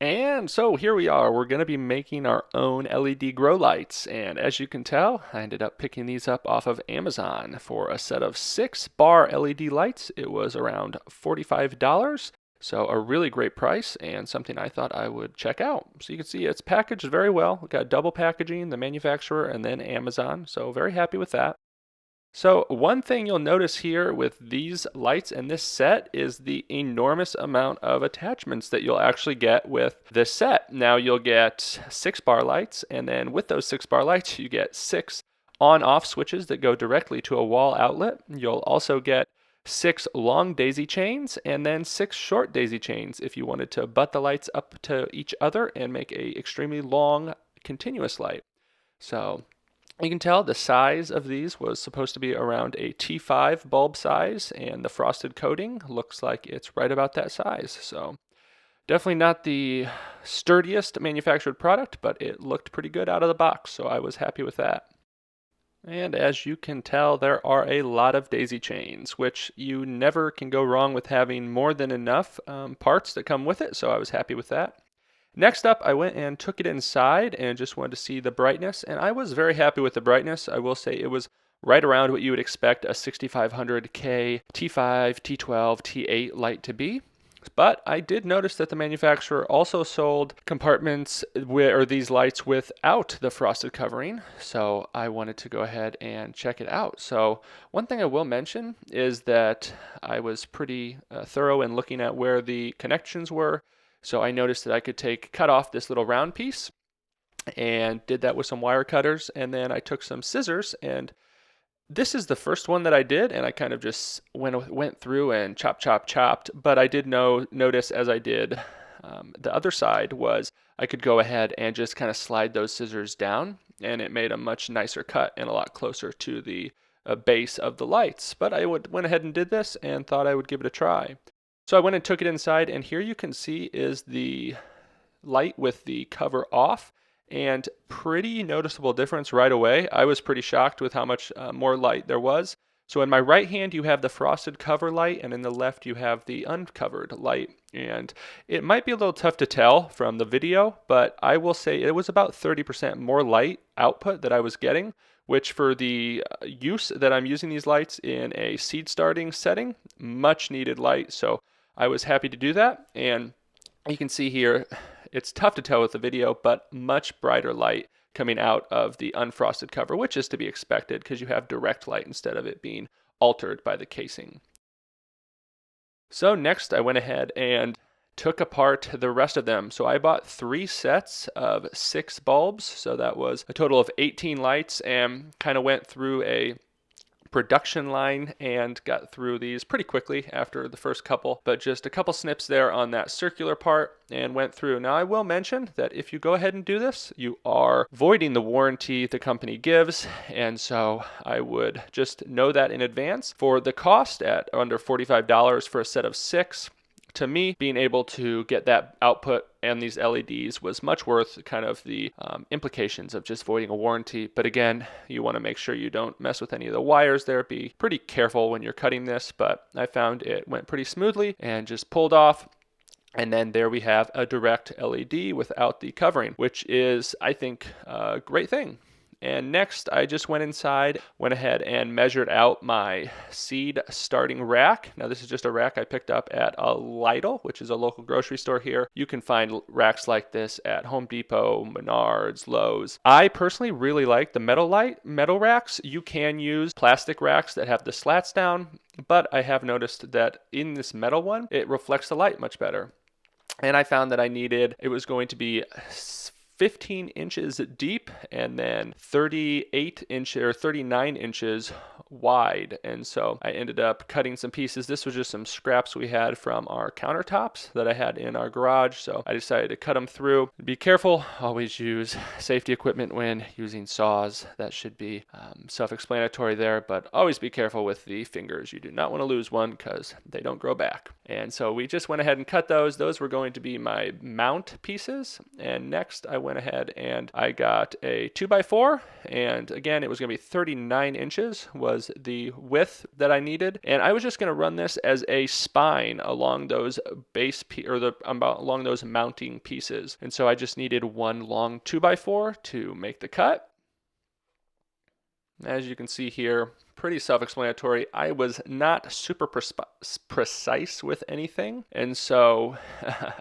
And so here we are. We're going to be making our own LED grow lights. And as you can tell, I ended up picking these up off of Amazon for a set of 6-bar LED lights. It was around $45. So a really great price and something I thought I would check out. So you can see it's packaged very well. We've got double packaging, the manufacturer, and then Amazon. So very happy with that. So one thing you'll notice here with these lights and this set is the enormous amount of attachments that you'll actually get with this set. Now you'll get 6-bar lights, and then with those 6-bar lights you get 6 on-off switches that go directly to a wall outlet. You'll also get 6 long daisy chains and then 6 short daisy chains if you wanted to butt the lights up to each other and make a extremely long continuous light. So you can tell the size of these was supposed to be around a T5 bulb size, and the frosted coating looks like it's right about that size. So definitely not the sturdiest manufactured product, but it looked pretty good out of the box, so I was happy with that. And as you can tell, there are a lot of daisy chains, which you never can go wrong with having more than enough parts that come with it, so I was happy with that. Next up, I went and took it inside and just wanted to see the brightness, and I was very happy with the brightness. I will say it was right around what you would expect a 6500K T5, T12, T8 light to be. But I did notice that the manufacturer also sold compartments or these lights without the frosted covering, so I wanted to go ahead and check it out. So one thing I will mention is that I was pretty thorough in looking at where the connections were. So I noticed that I could cut off this little round piece and did that with some wire cutters. And then I took some scissors, and this is the first one that I did. And I kind of just went through and chopped. But I did notice as I did the other side was I could go ahead and just kind of slide those scissors down, and it made a much nicer cut and a lot closer to the base of the lights. But I went ahead and did this and thought I would give it a try. So I went and took it inside, and here you can see is the light with the cover off, and pretty noticeable difference right away. I was pretty shocked with how much more light there was. So in my right hand you have the frosted cover light, and in the left you have the uncovered light. And it might be a little tough to tell from the video, but I will say it was about 30% more light output that I was getting, which for the use that I'm using these lights in a seed starting setting, much needed light. So I was happy to do that, and you can see here, it's tough to tell with the video, but much brighter light coming out of the unfrosted cover, which is to be expected because you have direct light instead of it being altered by the casing. So next I went ahead and took apart the rest of them. So I bought 3 sets of 6 bulbs, so that was a total of 18 lights, and kind of went through a production line and got through these pretty quickly after the first couple, but just a couple snips there on that circular part and went through. Now I will mention that if you go ahead and do this, you are voiding the warranty the company gives, and so I would just know that in advance. For the cost at under $45 for a set of 6, to me, being able to get that output and these LEDs was much worth kind of the implications of just voiding a warranty. But again, you want to make sure you don't mess with any of the wires there. Be pretty careful when you're cutting this, but I found it went pretty smoothly and just pulled off. And then there we have a direct LED without the covering, which is, I think, a great thing. And next, I just went ahead and measured out my seed starting rack. Now, this is just a rack I picked up at a Lidl, which is a local grocery store here. You can find racks like this at Home Depot, Menards, Lowe's. I personally really like the metal racks. You can use plastic racks that have the slats down, but I have noticed that in this metal one, it reflects the light much better. And I found that it was going to be 15 inches deep and then 39 inches wide. And so I ended up cutting some pieces. This was just some scraps we had from our countertops that I had in our garage. So I decided to cut them through. Be careful. Always use safety equipment when using saws. That should be self-explanatory there, but always be careful with the fingers. You do not want to lose one because they don't grow back. And so we just went ahead and cut those. Those were going to be my mount pieces. And next I went ahead and I got a 2x4. And again, it was going to be 39 inches was the width that I needed. And I was just going to run this as a spine along those along those mounting pieces. And so I just needed one long 2x4 to make the cut. As you can see here, pretty self-explanatory. I was not super precise with anything, and so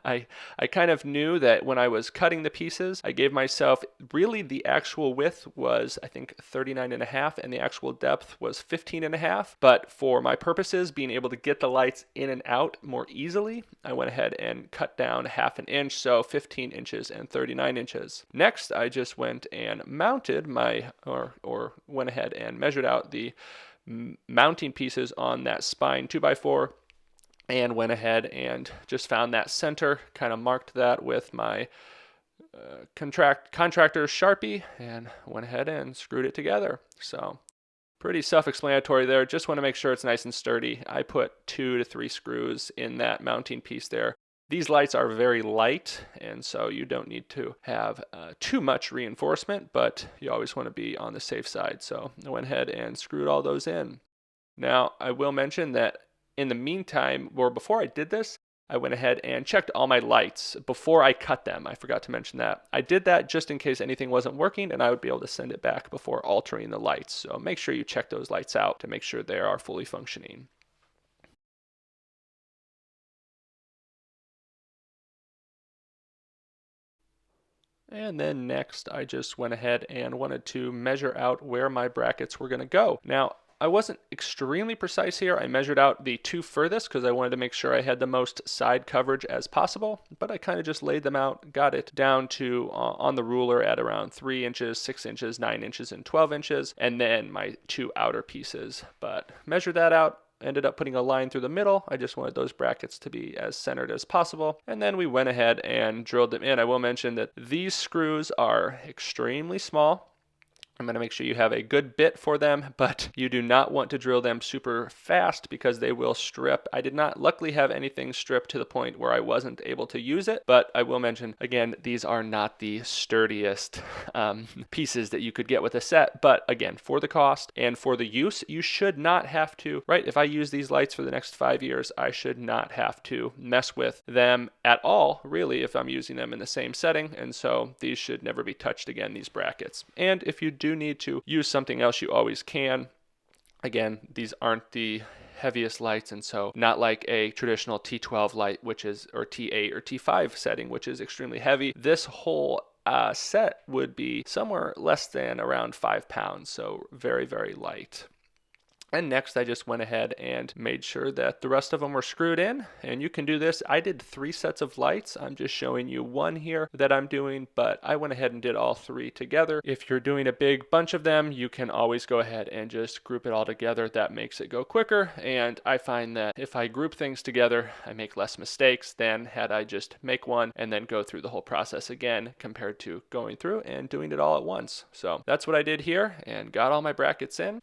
I kind of knew that when I was cutting the pieces, I gave myself, really the actual width was I think 39.5 and the actual depth was 15.5, but for my purposes, being able to get the lights in and out more easily, I went ahead and cut down half an inch, so 15 inches and 39 inches. Next, I just went and mounted or went ahead and measured out the mounting pieces on that spine 2x4 and went ahead and just found that center, kind of marked that with my contractor's Sharpie and went ahead and screwed it together. So pretty self-explanatory there. Just want to make sure it's nice and sturdy. I put 2 to 3 screws in that mounting piece there. These lights are very light, and so you don't need to have too much reinforcement, but you always want to be on the safe side. So I went ahead and screwed all those in. Now, I will mention that in the meantime, or before I did this, I went ahead and checked all my lights before I cut them. I forgot to mention that. I did that just in case anything wasn't working, and I would be able to send it back before altering the lights. So make sure you check those lights out to make sure they are fully functioning. And then next, I just went ahead and wanted to measure out where my brackets were going to go. Now, I wasn't extremely precise here. I measured out the 2 furthest because I wanted to make sure I had the most side coverage as possible, but I kind of just laid them out, got it down to on the ruler at around 3 inches, 6 inches, 9 inches, and 12 inches, and then my 2 outer pieces. But measured that out. Ended up putting a line through the middle. I just wanted those brackets to be as centered as possible. And then we went ahead and drilled them in. I will mention that these screws are extremely small. I'm going to make sure you have a good bit for them, but you do not want to drill them super fast because they will strip. I did not luckily have anything stripped to the point where I wasn't able to use it, but I will mention, again, these are not the sturdiest pieces that you could get with a set, but again, for the cost and for the use, you should not have to, right? If I use these lights for the next 5 years, I should not have to mess with them at all, really, if I'm using them in the same setting, and so these should never be touched again, these brackets. And if you do need to use something else, you always can. Again, these aren't the heaviest lights, and so not like a traditional T12 light, which is, or T8 or T5 setting, which is extremely heavy. This whole set would be somewhere less than around 5 pounds, so very, very light. And next I just went ahead and made sure that the rest of them were screwed in, and you can do this. I did 3 sets of lights. I'm just showing you one here that I'm doing, but I went ahead and did all 3 together. If you're doing a big bunch of them, you can always go ahead and just group it all together. That makes it go quicker, and I find that if I group things together, I make less mistakes than had I just make one and then go through the whole process again compared to going through and doing it all at once. So that's what I did here and got all my brackets in.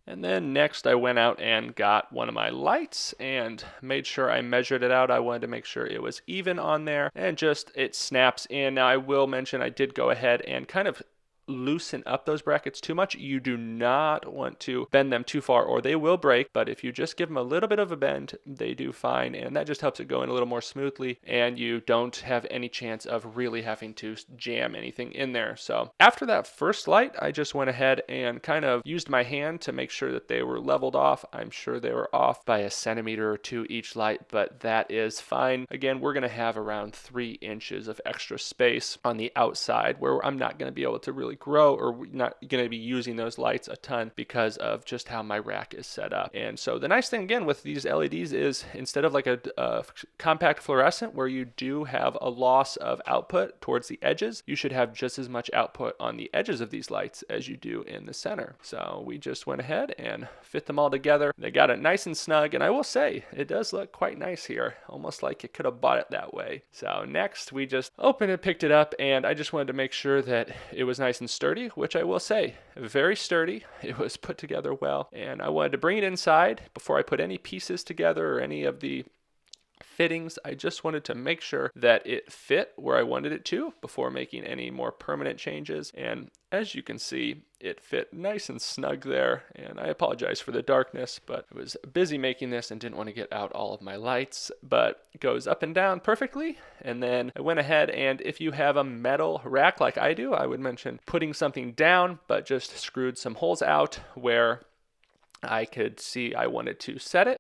And then next I went out and got one of my lights and made sure I measured it out. I wanted to make sure it was even on there and just it snaps in. Now I will mention I did go ahead and kind of loosen up those brackets too much. You do not want to bend them too far or they will break, but if you just give them a little bit of a bend, they do fine, and that just helps it go in a little more smoothly, and you don't have any chance of really having to jam anything in there. So after that first light, I just went ahead and kind of used my hand to make sure that they were leveled off. I'm sure they were off by 1 centimeter or 2 each light, but that is fine. Again, we're going to have around 3 inches of extra space on the outside where I'm not going to be able to really grow, or not going to be using those lights a ton because of just how my rack is set up. And so the nice thing again with these LEDs is instead of like a compact fluorescent where you do have a loss of output towards the edges, you should have just as much output on the edges of these lights as you do in the center. So we just went ahead and fit them all together. They got it nice and snug, and I will say it does look quite nice here, almost like you could have bought it that way. So next we just opened it, picked it up, and I just wanted to make sure that it was nice and sturdy, which I will say, very sturdy. It was put together well, and I wanted to bring it inside before I put any pieces together or any of the fittings. I just wanted to make sure that it fit where I wanted it to before making any more permanent changes. And as you can see, it fit nice and snug there, and I apologize for the darkness, but I was busy making this and didn't want to get out all of my lights, but it goes up and down perfectly. And then I went ahead, and if you have a metal rack like I do, I would mention putting something down, but just screwed some holes out where I could see I wanted to set it.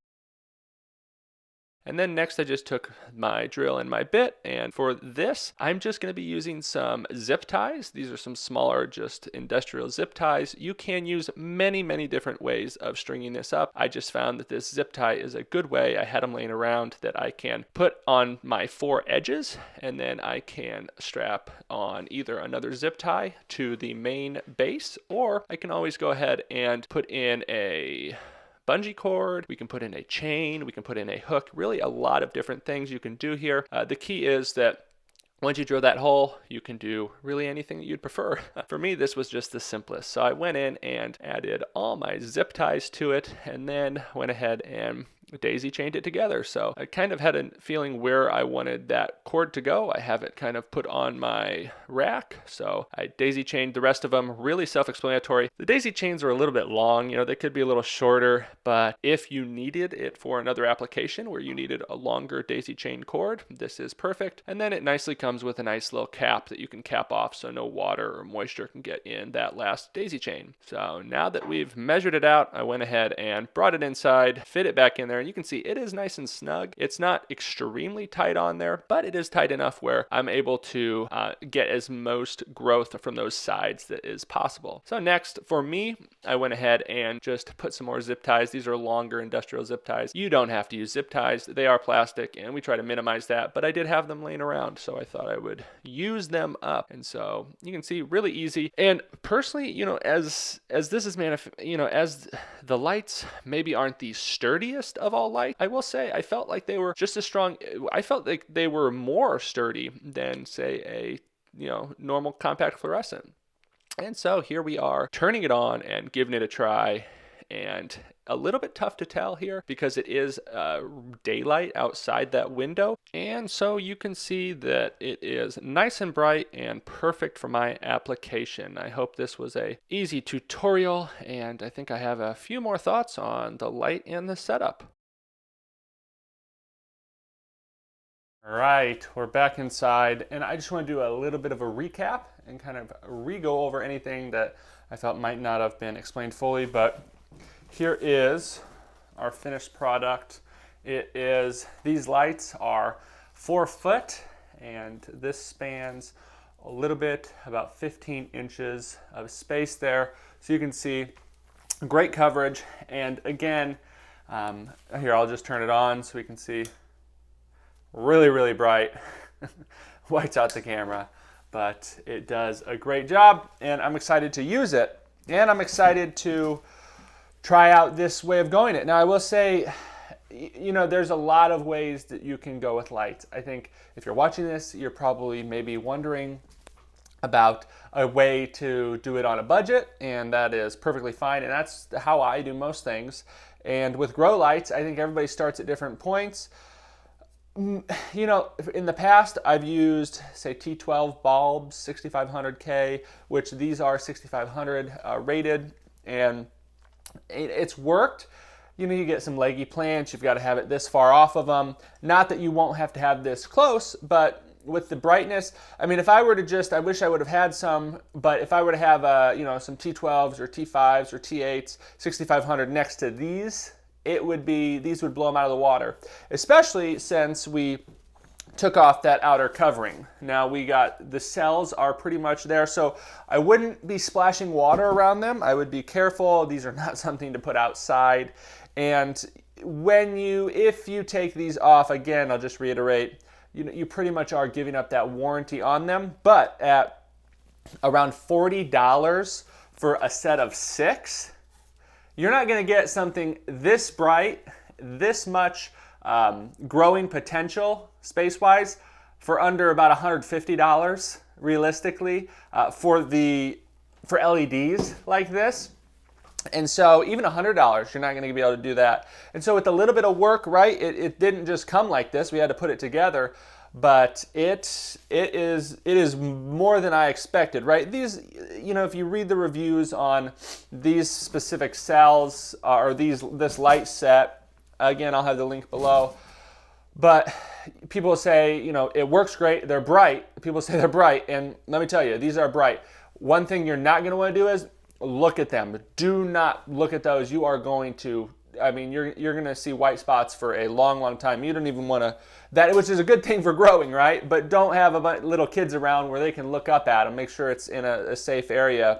And then next I just took my drill and my bit, and for this I'm just going to be using some zip ties. These are some smaller just industrial zip ties. You can use many different ways of stringing this up. I just found that this zip tie is a good way. I had them laying around that I can put on my 4 edges, and then I can strap on either another zip tie to the main base, or I can always go ahead and put in a bungee cord, we can put in a chain, we can put in a hook, really a lot of different things you can do here. The key is that once you drill that hole, you can do really anything that you'd prefer. For me, this was just the simplest. So I went in and added all my zip ties to it, and then went ahead and daisy chained it together. So I kind of had a feeling where I wanted that cord to go. I have it kind of put on my rack. So I daisy chained the rest of them, really self-explanatory. The daisy chains are a little bit long, they could be a little shorter, but if you needed it for another application where you needed a longer daisy chain cord, this is perfect. And then it nicely comes with a nice little cap that you can cap off so no water or moisture can get in that last daisy chain. So now that we've measured it out, I went ahead and brought it inside, fit it back in there, and you can see it is nice and snug. It's not extremely tight on there, but it is tight enough where I'm able to get as most growth from those sides that is possible. So next, for me, I went ahead and just put some more zip ties. These are longer industrial zip ties. You don't have to use zip ties. They are plastic, and we try to minimize that, but I did have them laying around, so I thought I would use them up. And so you can see really easy. And personally, as this is as the lights maybe aren't the sturdiest of all lights, I will say I felt like they were just as strong. I felt like they were more sturdy than, say, a normal compact fluorescent. And so here we are turning it on and giving it a try, and a little bit tough to tell here because it is daylight outside that window. And so you can see that it is nice and bright and perfect for my application. I hope this was a easy tutorial, and I think I have a few more thoughts on the light and the setup. All right, we're back inside, and I just want to do a little bit of a recap and kind of re-go over anything that I felt might not have been explained fully, but here is our finished product. These lights are 4 foot, and this spans a little bit, about 15 inches of space there. So you can see great coverage. And again, here I'll just turn it on so we can see really bright. Whites out the camera, but it does a great job, and I'm excited to use it, and I'm excited to try out this way of going it. Now I will say, there's a lot of ways that you can go with lights. I think if you're watching this, you're probably maybe wondering about a way to do it on a budget, and that is perfectly fine, and that's how I do most things. And with grow lights, I think everybody starts at different points. In the past, I've used, say, T12 bulbs, 6500K, which these are 6500 rated, and it's worked. You get some leggy plants, you've got to have it this far off of them. Not that you won't have to have this close, but with the brightness, if I were to I wish I would have had some, but if I were to have, some T12s or T5s or T8s, 6500 next to these, these would blow them out of the water, especially since we took off that outer covering. Now the cells are pretty much there, so I wouldn't be splashing water around them. I would be careful. These are not something to put outside. And if you take these off, again, I'll just reiterate, you pretty much are giving up that warranty on them. But at around $40 for a set of 6, you're not going to get something this bright, this much growing potential space-wise for under about $150 realistically for LEDs like this. And so even $100, you're not going to be able to do that. And so with a little bit of work, right, it didn't just come like this. We had to put it together, but it is more than I expected, right? These, if you read the reviews on these specific cells or this light set, again, I'll have the link below. But people say, it works great. They're bright. People say they're bright, and let me tell you, these are bright. One thing you're not going to want to do is look at them. Do not look at those. You are going to, you're going to see white spots for a long, long time. You don't even want to, which is a good thing for growing, right? But don't have a bunch of little kids around where they can look up at them. Make sure it's in a safe area.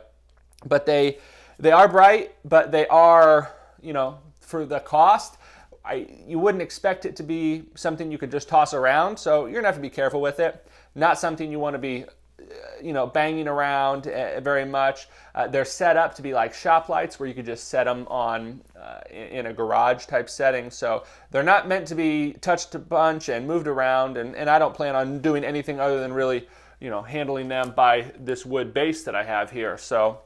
But they are bright, but they are, for the cost, you wouldn't expect it to be something you could just toss around. So you're going to have to be careful with it. Not something you want to be banging around very much. They're set up to be like shop lights where you could just set them on in a garage type setting. So they're not meant to be touched a bunch and moved around. And I don't plan on doing anything other than really, handling them by this wood base that I have here. So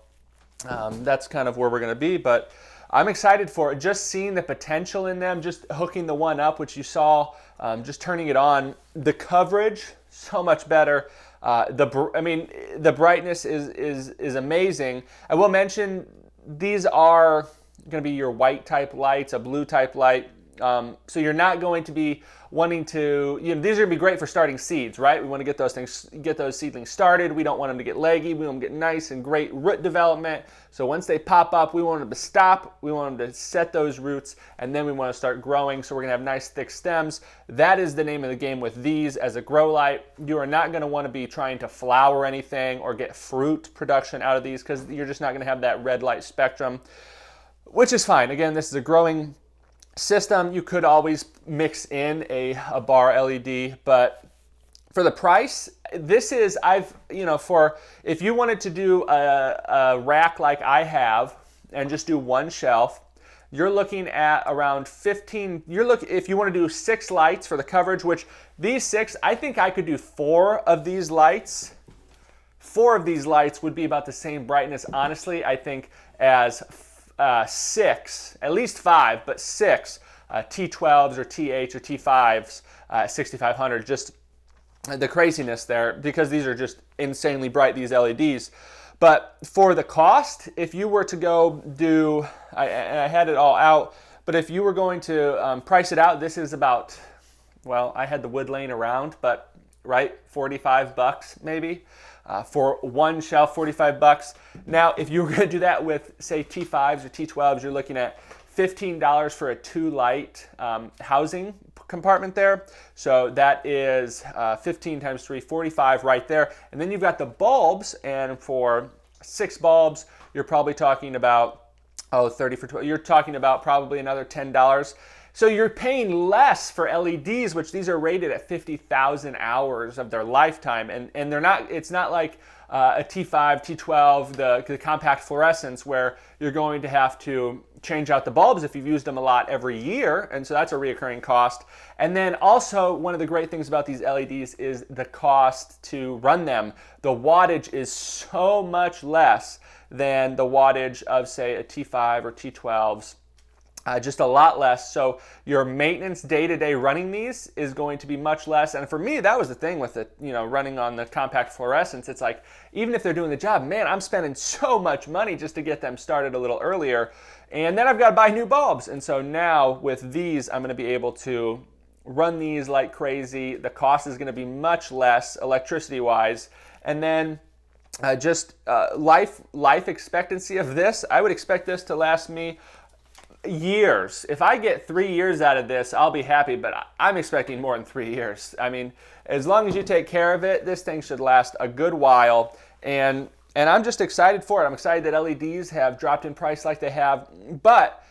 that's kind of where we're going to be. But I'm excited for it. Just seeing the potential in them, just hooking the one up, which you saw, just turning it on. The coverage, so much better. The brightness is amazing. I will mention these are going to be your white type lights, a blue type light. So you're not going to be wanting to, these are going to be great for starting seeds, right? We want to get those seedlings started. We don't want them to get leggy. We want them to get nice and great root development. So once they pop up, we want them to stop. We want them to set those roots, and then we want to start growing. So we're going to have nice thick stems. That is the name of the game with these as a grow light. You are not going to want to be trying to flower anything or get fruit production out of these because you're just not going to have that red light spectrum, which is fine. Again, this is a growing system. You could always mix in a bar LED, but for the price, this is, if you wanted to do a rack like I have and just do one shelf, you're looking at around 15, if you want to do 6 lights for the coverage, which these 6, I think I could do 4 of these lights. 4 of these lights would be about the same brightness, honestly, I think, as 6, at least 5, but 6 T12s or TH or T5s, 6500, just the craziness there because these are just insanely bright, these LEDs. But for the cost, if you were to go do, I had it all out, but if you were going to price it out, this is about, I had the wood laying around, but right, $45 maybe. For one shelf, $45. Now, if you were going to do that with, say, T5s or T12s, you're looking at $15 for a 2-light housing compartment there. So that is 15 times 3, 45 right there. And then you've got the bulbs, and for 6 bulbs, you're probably talking about, 30 for 12. You're talking about probably another $10. So you're paying less for LEDs, which these are rated at 50,000 hours of their lifetime, and they're not. It's not like a T5, T12, the compact fluorescents, where you're going to have to change out the bulbs if you've used them a lot every year, and so that's a reoccurring cost. And then also one of the great things about these LEDs is the cost to run them. The wattage is so much less than the wattage of, say, a T5 or T12s. Just a lot less. So your maintenance day-to-day running these is going to be much less. And for me, that was the thing with it, running on the compact fluorescents. It's like, even if they're doing the job, man, I'm spending so much money just to get them started a little earlier. And then I've got to buy new bulbs. And so now with these, I'm going to be able to run these like crazy. The cost is going to be much less electricity-wise. And then life expectancy of this, I would expect this to last me years. If I get 3 years out of this, I'll be happy, but I'm expecting more than 3 years. I mean, as long as you take care of it, this thing should last a good while, and I'm just excited for it. I'm excited that LEDs have dropped in price like they have, but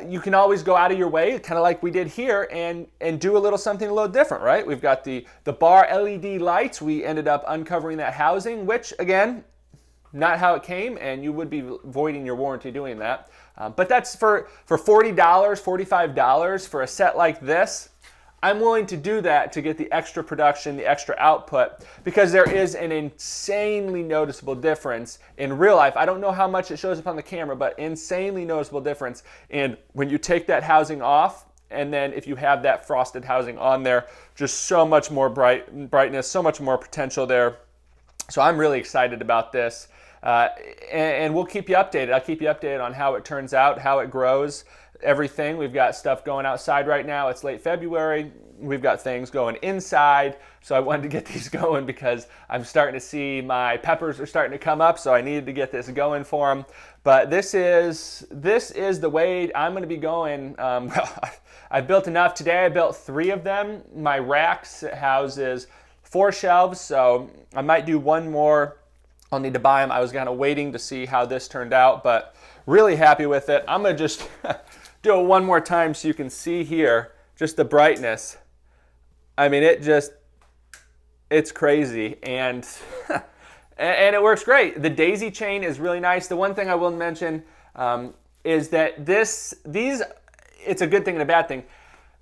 you can always go out of your way, kind of like we did here, and do something a little different, right? We've got the bar LED lights. We ended up uncovering that housing, which, again, not how it came, and you would be voiding your warranty doing that. But that's for $40, $45 for a set like this. I'm willing to do that to get the extra production, the extra output, because there is an insanely noticeable difference in real life. I don't know how much it shows up on the camera, but insanely noticeable difference in when you take that housing off, and then if you have that frosted housing on there, just so much more brightness, so much more potential there. So I'm really excited about this, and we'll keep you updated. I'll keep you updated on how it turns out, how it grows, everything. We've got stuff going outside right now. It's late February. We've got things going inside. So I wanted to get these going because I'm starting to see my peppers are starting to come up. So I needed to get this going for them. But this is the way I'm going to be going. I've built enough. Today I built 3 of them. My racks houses 4 shelves. So I might do one more. I'll need to buy them. I was kind of waiting to see how this turned out, but really happy with it. I'm going to just do it one more time so you can see here just the brightness. I mean, it's crazy, and and it works great. The daisy chain is really nice. The one thing I will mention is that it's a good thing and a bad thing.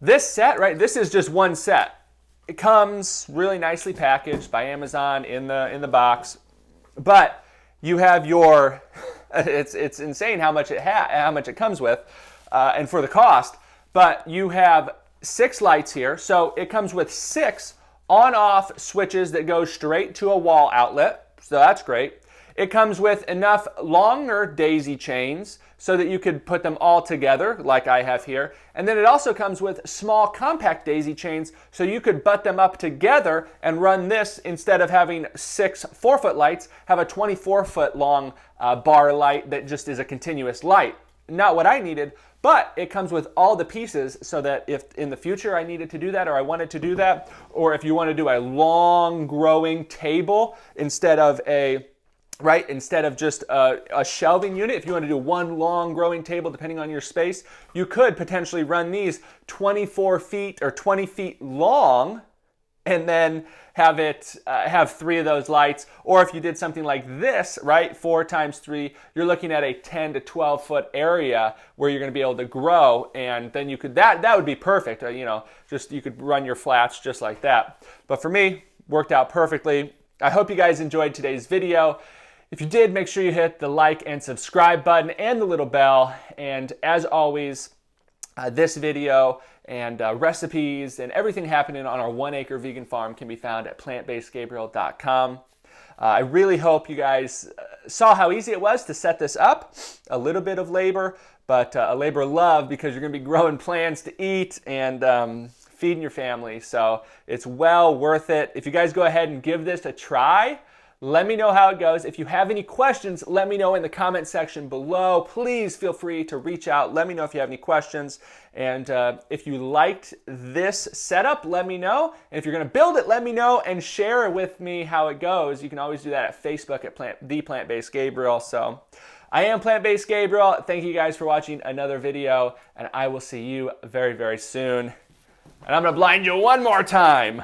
This set, right? This is just one set. It comes really nicely packaged by Amazon in the box, but you have your it's insane how much it comes with. And for the cost, but you have 6 lights here. So it comes with 6 on-off switches that go straight to a wall outlet. So that's great. It comes with enough longer daisy chains so that you could put them all together like I have here. And then it also comes with small compact daisy chains so you could butt them up together and run this instead of having 6 4-foot lights, have a 24-foot long bar light that just is a continuous light. Not what I needed, but it comes with all the pieces so that if in the future I needed to do that or I wanted to do that, or if you want to do a long growing table instead of just a shelving unit, if you want to do one long growing table depending on your space, you could potentially run these 24 feet or 20 feet long and then have 3 of those lights. Or if you did something like this, right, 4 times 3, you're looking at a 10 to 12 foot area where you're going to be able to grow, and then you could that would be perfect. You could run your flats just like that. But for me, worked out perfectly. I hope you guys enjoyed today's video. If you did, make sure you hit the like and subscribe button and the little bell. And as always, this video and recipes and everything happening on our 1-acre vegan farm can be found at plantbasedgabriel.com. I really hope you guys saw how easy it was to set this up. A little bit of labor, but a labor of love, because you're going to be growing plants to eat and feeding your family. So it's well worth it. If you guys go ahead and give this a try, let me know how it goes. If you have any questions, let me know in the comment section below. Please feel free to reach out. Let me know if you have any questions. And if you liked this setup, let me know. And if you're going to build it, let me know and share with me how it goes. You can always do that at Facebook at The Plant-Based Gabriel. So I am Plant-Based Gabriel. Thank you guys for watching another video, and I will see you very, very soon. And I'm going to blind you one more time.